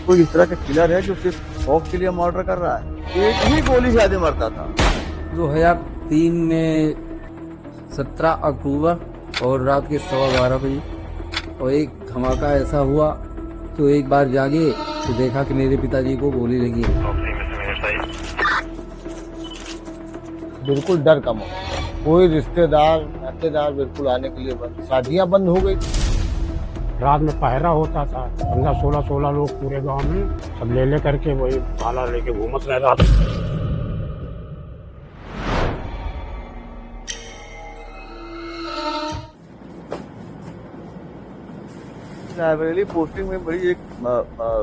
कोई इस तरह का किलर है जो सिर्फ शौक के लिए मर्डर कर रहा है। एक ही गोली से आदमी मरता था। 2003 में 17 अक्टूबर और रात के 12:15 बजे और एक धमाका ऐसा हुआ तो एक बार जागे तो देखा कि मेरे पिताजी को गोली लगी है। बिल्कुल डर का माहौल, कोई रिश्तेदार नातेदार बिल्कुल आने के लिए बंद, शादियां बंद हो गई थी। रात में पहरा होता था, 15-16 लोग पूरे गांव में सब ले करके वही भाला लेके घूमत रह रहा था। रायबरेली पोस्टिंग में बड़ी एक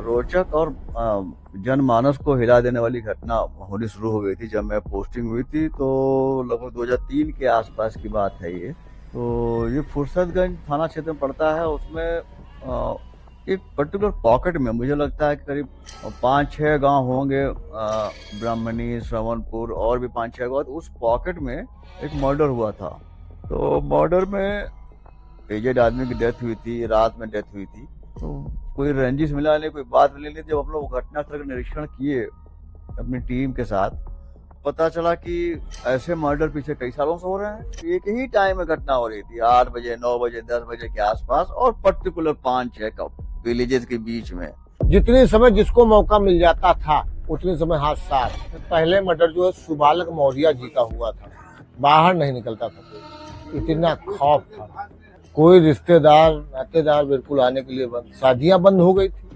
रोचक और जनमानस को हिला देने वाली घटना होनी शुरू हो गई थी। जब मैं पोस्टिंग हुई थी तो लगभग 2003 के आसपास की बात है ये। तो ये फुर्सतगंज थाना क्षेत्र में पड़ता है। उसमें एक पर्टिकुलर पॉकेट में मुझे लगता है कि करीब 5-6 गांव होंगे, ब्राह्मणी, श्रवणपुर और भी 5-6 गांव। तो उस पॉकेट में एक मर्डर हुआ था। तो मर्डर में एजेड आदमी की डेथ हुई थी, रात में डेथ हुई थी। तो कोई रंजिश मिला नहीं, कोई बात मिली नहीं। जब हम लोग घटनास्थल का निरीक्षण किए अपनी टीम के साथ, पता चला कि ऐसे मर्डर पीछे कई सालों से हो रहे हैं। एक ही टाइम में घटना हो रही थी, 8 बजे, 9 बजे, 10 बजे के आसपास, और पर्टिकुलर 5-6 विलेजेस के बीच में। जितने समय जिसको मौका मिल जाता था उतने समय हाथ साफ। पहले मर्डर जो है सुबालक मौर्य जी का हुआ था, बाहर नहीं निकलता था कोई, इतना खौफ था। कोई रिश्तेदार नातेदार बिल्कुल आने के लिए बंद, शादियां बंद हो गई थी।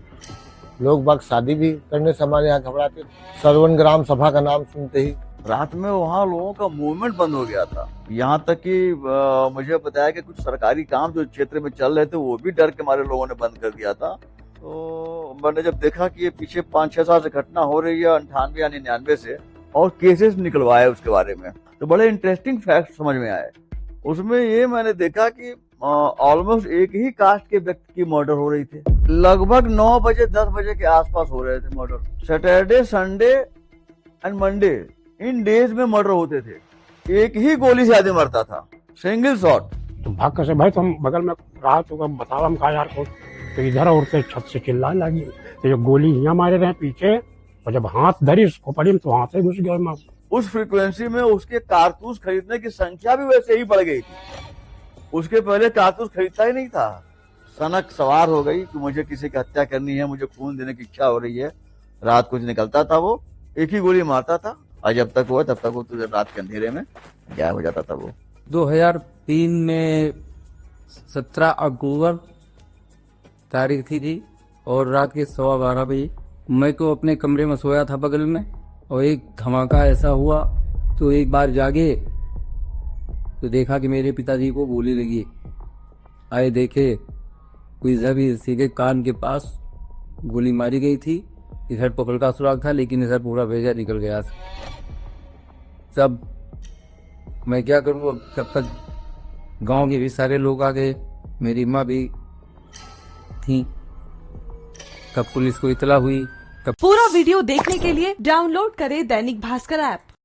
लोग बाग शादी भी करने से हमारे यहाँ घबराते थे। सरवन ग्राम सभा का नाम सुनते ही रात में वहाँ लोगों का मूवमेंट बंद हो गया था। यहाँ तक कि मुझे बताया कि कुछ सरकारी काम जो क्षेत्र में चल रहे थे वो भी डर के मारे लोगों ने बंद कर दिया था। तो मैंने जब देखा कि ये पीछे 5-6 साल से घटना हो रही है 98 या 99 से, और केसेस निकलवाए उसके बारे में, तो बड़े इंटरेस्टिंग फैक्ट समझ में आए। उसमें ये मैंने देखा कि ऑलमोस्ट एक ही कास्ट के व्यक्ति की मर्डर हो रही थी। लगभग 9 बजे 10 बजे के आसपास हो रहे थे murder. Saturday, Sunday and Monday, in days में मर्डर होते थे। एक ही गोली से आदमी मरता था, सिंगल शॉट। तो भाग कैसे भाई, तो हम बगल में रहा तो बताओ, हम कहा यार को, तो इधर उड़ते छत से चिल्लाने लगी। तो जो गोली यहाँ मारे रहे पीछे, और जब हाथ धरी उसको पड़ी तो हाथ से घुस गया। मैं उस फ्रीक्वेंसी में उसके कारतूस खरीदने की संख्या भी वैसे ही बढ़ गई थी। उसके पहले कारतूस खरीदता ही नहीं था। सनक सवार हो गई कि मुझे किसी की हत्या करनी है, मुझे खून देने की इच्छा हो रही है। रात कुछ निकलता था, वो एक ही गोली मारता था, और जब तक हुआ तब तक वो तो रात के अंधेरे में गायब हो जाता था वो। 2003 में 17 अक्टूबर तारीख थी और रात के 12:15 बजे मैं को अपने कमरे में सोया था बगल में, और एक धमाका ऐसा हुआ तो एक बार जागे तो देखा कि मेरे पिताजी को गोली लगी। आए देखे कोई इसी के कान के पास गोली मारी गई थी। इधर पकड़ का सुराग था, लेकिन इधर पूरा भेजा निकल गया। सब मैं क्या करूँ, अब कब तक गांव के भी सारे लोग आ गए, मेरी माँ भी थी। कब पुलिस को इतला हुई। पूरा वीडियो देखने के लिए डाउनलोड करें दैनिक भास्कर ऐप।